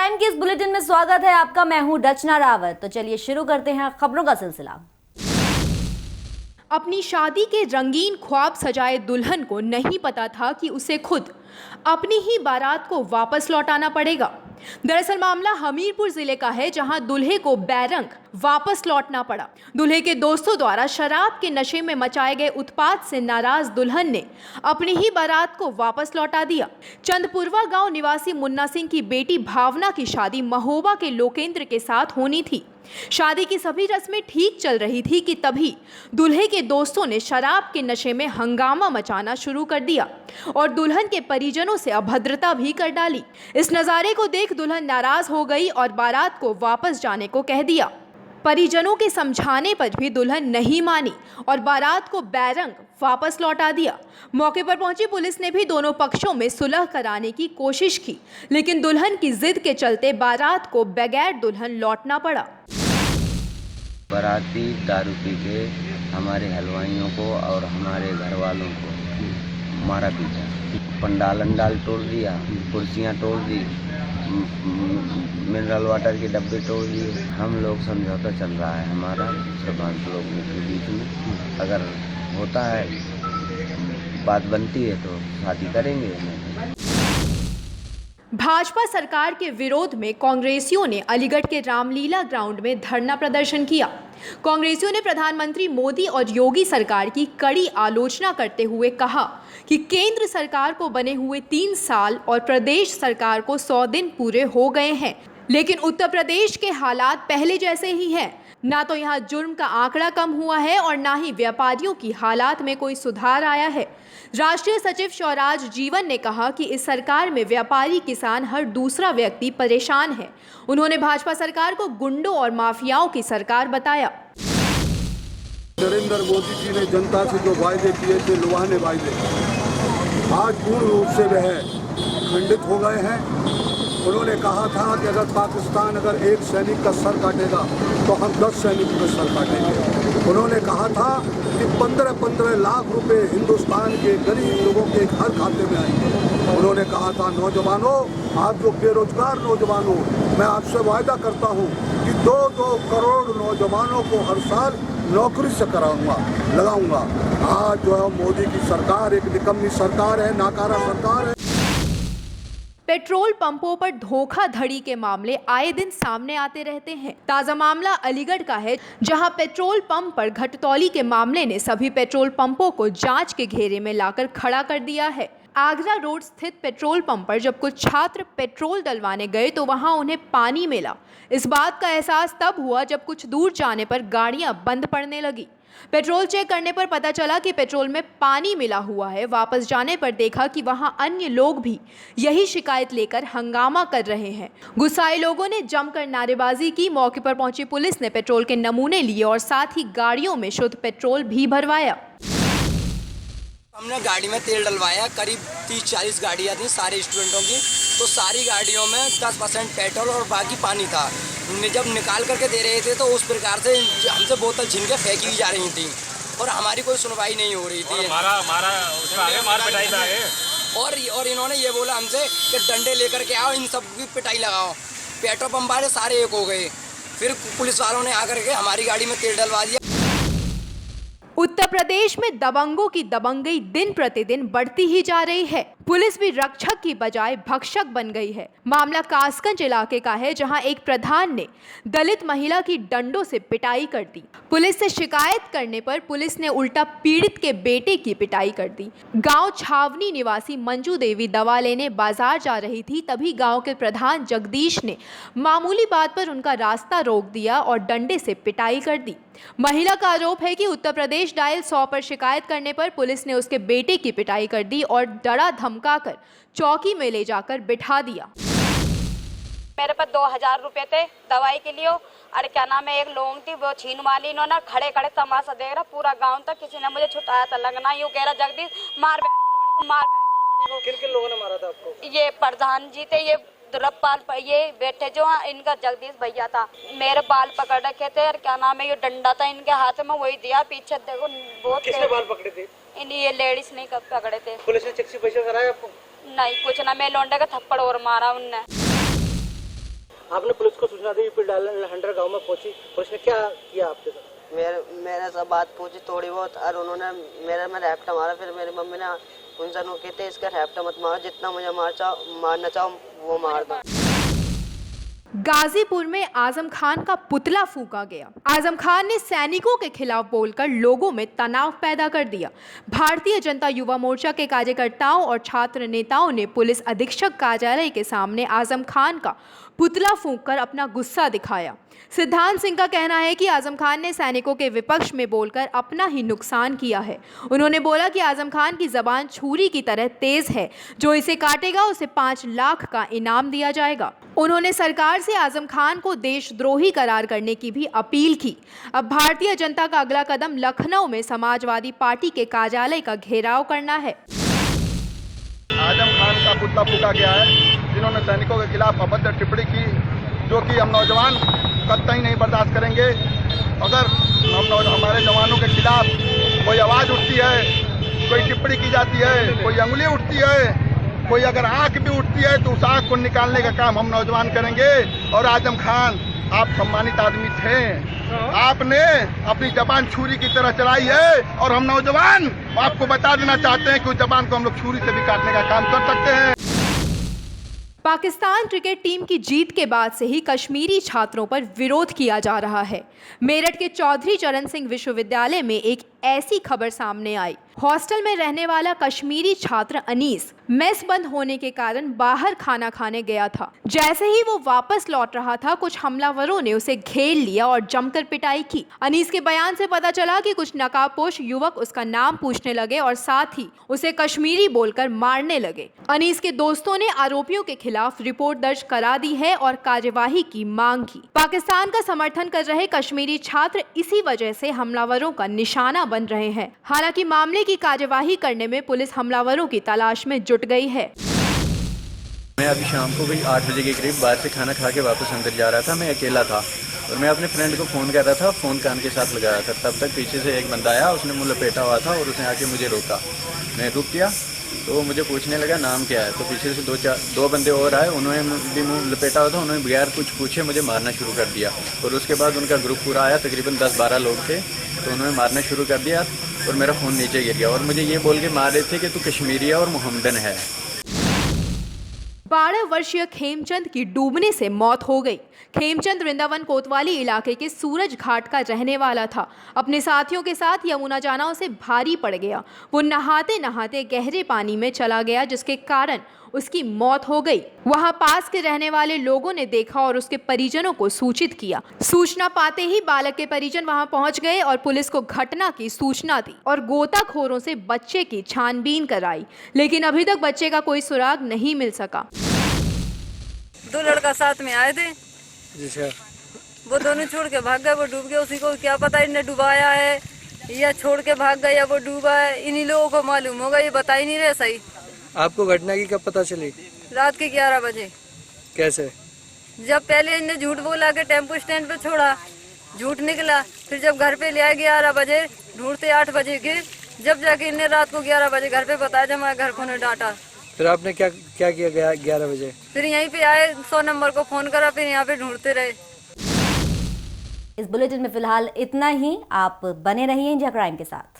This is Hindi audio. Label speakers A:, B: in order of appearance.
A: टाइम के इस बुलेटिन में स्वागत है आपका। मैं हूं रचना रावत। तो चलिए शुरू करते हैं खबरों का सिलसिला।
B: अपनी शादी के रंगीन ख्वाब सजाए दुल्हन को नहीं पता था कि उसे खुद अपनी ही बारात को वापस लौटाना पड़ेगा। दरअसल मामला हमीरपुर जिले का है, जहां दूल्हे को बैरंग वापस लौटना पड़ा। दूल्हे के दोस्तों द्वारा शराब के नशे में मचाए गए उत्पात से नाराज दुल्हन ने अपनी ही बारात को वापस लौटा दिया। चंदपुरवा गांव निवासी मुन्ना सिंह की बेटी भावना की शादी महोबा के लोकेंद्र के साथ होनी थी। शादी की सभी रस्में ठीक चल रही थी कि तभी दूल्हे के दोस्तों ने शराब के नशे में हंगामा मचाना शुरू कर दिया और दुल्हन के परिजनों से अभद्रता भी कर डाली। इस नज़ारे को देख दुल्हन नाराज हो गई और बारात को वापस जाने को कह दिया। परिजनों के समझाने पर भी दुल्हन नहीं मानी और बारात को बैरंग वापस लौटा दिया। मौके पर पहुंची पुलिस ने भी दोनों पक्षों में सुलह कराने की कोशिश की, लेकिन दुल्हन की जिद के चलते बारात को बगैर दुल्हन लौटना पड़ा।
C: बाराती दारू पी के हमारे हलवाइयों को और हमारे घर वालों को मारा पीटा, पंडाल अंडाल तोड़ दिया, कुर्सियां तोड़ दी, मिनरल वाटर के डब्बे तोड़ दिए। हम लोग समझौता चल रहा है हमारा सरपंच लोग के बीच में। अगर होता है, बात बनती है तो शादी करेंगे।
B: भाजपा सरकार के विरोध में कांग्रेसियों ने अलीगढ़ के रामलीला ग्राउंड में धरना प्रदर्शन किया। कांग्रेसियों ने प्रधानमंत्री मोदी और योगी सरकार की कड़ी आलोचना करते हुए कहा कि केंद्र सरकार को बने हुए 3 साल और प्रदेश सरकार को 100 दिन पूरे हो गए हैं, लेकिन उत्तर प्रदेश के हालात पहले जैसे ही हैं। ना तो यहाँ जुर्म का आंकड़ा कम हुआ है और ना ही व्यापारियों की हालात में कोई सुधार आया है। राष्ट्रीय सचिव शौराज जीवन ने कहा कि इस सरकार में व्यापारी, किसान, हर दूसरा व्यक्ति परेशान है। उन्होंने भाजपा सरकार को गुंडों और माफियाओं की सरकार बताया।
D: नरेंद्र मोदी जी ने जनता से जो वायदे किए थे, लुभाने वायदे, आज पूर्ण रूप से वह खंडित हो गए हैं। उन्होंने कहा था कि अगर पाकिस्तान एक सैनिक का सर काटेगा तो हम 10 सैनिकों का सर काटेंगे। उन्होंने कहा था कि 15-15 लाख रुपए हिंदुस्तान के गरीब लोगों के हर खाते में आएंगे। उन्होंने कहा था नौजवानों, आप जो बेरोजगार नौजवानों, मैं आपसे वायदा करता हूं कि 2-2 करोड़ नौजवानों को हर साल नौकरी से लगाऊंगा। आज जो है मोदी की सरकार एक निकम्मी सरकार है, नाकारा सरकार है।
B: पेट्रोल पंपों पर धोखाधड़ी के मामले आए दिन सामने आते रहते हैं। ताजा मामला अलीगढ़ का है, जहां पेट्रोल पंप पर घटतौली के मामले ने सभी पेट्रोल पंपों को जांच के घेरे में लाकर खड़ा कर दिया है। आगरा रोड स्थित पेट्रोल पंप पर जब कुछ छात्र पेट्रोल डलवाने गए तो वहां उन्हें पानी मिला। इस बात का एहसास तब हुआ जब कुछ दूर जाने पर गाड़ियां बंद पड़ने लगी। पेट्रोल चेक करने पर पता चला कि पेट्रोल में पानी मिला हुआ है। वापस जाने पर देखा कि वहां अन्य लोग भी यही शिकायत लेकर हंगामा कर रहे हैं। गुस्साए लोगों ने जमकर नारेबाजी की। मौके पर पहुंची पुलिस ने पेट्रोल के नमूने लिए और साथ ही गाड़ियों में शुद्ध पेट्रोल भी भरवाया।
E: हमने गाड़ी में तेल डलवाया, करीब 30-40 गाड़ियाँ थी सारे स्टूडेंटों की, तो सारी गाड़ियों में 10% पेट्रोल और बाकी पानी था। जब निकाल करके दे रहे थे तो उस प्रकार से हमसे बोतल छीन के फेंकी जा रही थी और हमारी कोई सुनवाई नहीं हो रही थी। और इन्होंने ये बोला हमसे कि डंडे लेकर के आओ, इन सब की पिटाई लगाओ। पेट्रोल पंप वाले सारे एक हो गए। फिर पुलिस वालों ने आकर के हमारी गाड़ी में तेल डलवा दिया।
B: उत्तर प्रदेश में दबंगों की दबंगई दिन प्रतिदिन बढ़ती ही जा रही है। पुलिस भी रक्षक की बजाय भक्षक बन गई है। मामला कासगंज इलाके का है, जहां एक प्रधान ने दलित महिला की डंडों से पिटाई कर दी। पुलिस से शिकायत करने पर पुलिस ने उल्टा पीड़ित के बेटे की पिटाई कर दी। गांव छावनी निवासी मंजू देवी दवा लेने बाजार जा रही थी, तभी गांव के प्रधान जगदीश ने मामूली बात पर उनका रास्ता रोक दिया और डंडे से पिटाई कर दी। महिला का आरोप है कि उत्तर प्रदेश डायल 100 पर शिकायत करने पर पुलिस ने उसके बेटे की पिटाई कर दी और डरा धमकाकर चौकी में ले जाकर बिठा दिया।
F: मेरे पास 2000 रुपए थे दवाई के लिए, और क्या नाम है, एक लोग थी वो छीन वाली, इन्होंने खड़े खड़े तमाशा देख रहा पूरा गांव तक। किसी ने मुझे छुटाया था, लगना यूँ कह रहा जगदीश मार बहन की लोड़ी को, मार बहन की लोड़ी को।
E: किन लोगों ने मारा था आपको?
F: ये प्रधान जी थे, ये दुर्लभपाल, ये बैठे जो इनका जगदीश भैया था। मेरे बाल पकड़ रखे थे और क्या नाम है, ये डंडा था इनके हाथ में, वही दिया। पीछे देखो बहुत।
E: किसने बाल पकड़े थे?
F: ये लेडीज नहीं कब पकड़े थे।
E: पुलिस ने चेक से पैसा कराया आपको?
F: नहीं कुछ ना, मैं लौंडे का थप्पड़ और मारा उनने।
G: आपने पुलिस को सूचना दी, फिर लहंडर गांव में पहुंची, पुलिस ने क्या किया आपके साथ?
H: मेरे सब बात पूछी थोड़ी बहुत और उन्होंने मेरे में रैप्टा मारा। फिर मेरी मम्मी ने उनसे रोके थे, इसका रैप्टा मत मारो, जितना मुझे मारना चाहो वो मार दो।
B: गाजीपुर में आजम खान का पुतला फूंका गया। आजम खान ने सैनिकों के खिलाफ बोलकर लोगों में तनाव पैदा कर दिया। भारतीय जनता युवा मोर्चा के कार्यकर्ताओं और छात्र नेताओं ने पुलिस अधीक्षक कार्यालय के सामने आजम खान का पुतला फूंककर अपना गुस्सा दिखाया। सिद्धांत सिंह का कहना है कि आजम खान ने सैनिकों के विपक्ष में बोलकर अपना ही नुकसान किया है। उन्होंने बोला कि आजम खान की जबान छुरी की तरह तेज है, जो इसे काटेगा उसे 5 लाख का इनाम दिया जाएगा। उन्होंने सरकार से आजम खान को देशद्रोही करार करने की भी अपील की। अब भारतीय जनता का अगला कदम लखनऊ में समाजवादी पार्टी के कार्यालय का घेराव करना है।
I: आजम खान का पुतला फूंका गया है, जिन्होंने सैनिकों के खिलाफ अभद्र टिप्पणी की, जो कि हम नौजवान कतई नहीं बर्दाश्त करेंगे। अगर हमारे जवानों के खिलाफ कोई आवाज़ उठती है, कोई टिप्पणी की जाती है, कोई अंगुली उठती है, कोई अगर आंख भी उठती है, तो उस आंख को निकालने का काम हम नौजवान करेंगे। और आजम खान, आप सम्मानित आदमी थे, आपने अपनी जबान छुरी की तरह चलाई है, और हम नौजवान आपको बता देना चाहते हैं कि उस जबान को हम लोग छुरी से भी काटने का काम कर सकते हैं।
B: पाकिस्तान क्रिकेट टीम की जीत के बाद से ही कश्मीरी छात्रों पर विरोध किया जा रहा है। मेरठ के चौधरी चरण सिंह विश्वविद्यालय में एक ऐसी खबर सामने आई। हॉस्टल में रहने वाला कश्मीरी छात्र अनीस मेस बंद होने के कारण बाहर खाना खाने गया था। जैसे ही वो वापस लौट रहा था, कुछ हमलावरों ने उसे घेर लिया और जमकर पिटाई की। अनीस के बयान से पता चला कि कुछ नकाबपोश युवक उसका नाम पूछने लगे और साथ ही उसे कश्मीरी बोलकर मारने लगे। अनीस के दोस्तों ने आरोपियों के खिलाफ रिपोर्ट दर्ज करा दी है और कार्यवाही की मांग की। पाकिस्तान का समर्थन कर रहे कश्मीरी छात्र इसी वजह से हमलावरों का निशाना बन रहे हैं। हालांकि मामले की कार्यवाही करने में पुलिस हमलावरों की तलाश में जुट गई है।
J: मैं अभी शाम को भी 8 बजे के करीब बाहर से खाना खा के वापस अंदर जा रहा था। मैं अकेला था और मैं अपने फ्रेंड को फ़ोन कर रहा था, फ़ोन कान के साथ लगाया था। तब तक पीछे से एक बंदा आया, उसने मुँह लपेटा हुआ था और उसने आके मुझे रोका। मैं रुक गया तो वो मुझे पूछने लगा नाम क्या है। तो पीछे से दो बंदे और आए, उन्होंने भी मुँह लपेटा हुआ था। उन्होंने बगैर कुछ पूछे मुझे मारना शुरू कर दिया और उसके बाद उनका ग्रुप पूरा आया, तकरीबन 10-12 लोग थे। तो उन्होंने मारना शुरू कर दिया और मेरा फ़ोन नीचे गिर गया और मुझे ये बोल के मार रहे थे कि तू कश्मीरी है और मोहम्मदन है।
B: 12 वर्षीय खेमचंद की डूबने से मौत हो गई। खेमचंद वृंदावन कोतवाली इलाके के सूरज घाट का रहने वाला था। अपने साथियों के साथ यमुना जाना उसे भारी पड़ गया। वो नहाते नहाते गहरे पानी में चला गया, जिसके कारण उसकी मौत हो गई। वहां पास के रहने वाले लोगों ने देखा और उसके परिजनों को सूचित किया। सूचना पाते ही बालक के परिजन वहां पहुंच गए और पुलिस को घटना की सूचना दी और गोताखोरों से बच्चे की छानबीन कराई, लेकिन अभी तक बच्चे का कोई सुराग नहीं मिल सका।
K: 2 लड़का साथ में आए थे, वो दोनों छोड़ के भाग गए। वो डूब गया, उसी को क्या पता इन्हें डुबाया है या छोड़ के भाग गया या वो डूबा है, इन्हीं लोगों को मालूम होगा, ये बता ही नहीं रहे सही।
G: आपको घटना की कब पता चली?
K: रात के 11 बजे।
G: कैसे?
K: जब पहले इन्हें झूठ बोला के टेम्पो स्टैंड पे छोड़ा, झूठ निकला। फिर जब घर पे ले आए 11 बजे, ढूंढते 8 बजे के, जब जाके इन्हें रात को 11 बजे घर पे बताया, जब हमारे घर को ने डांटा।
G: फिर आपने क्या किया 11 बजे?
K: फिर यहीं पे आए, 100 नंबर को फोन करा, फिर यहाँ पे ढूंढते रहे।
A: इस बुलेटिन में फिलहाल इतना ही। आप बने रहिए इंडिया क्राइम के साथ।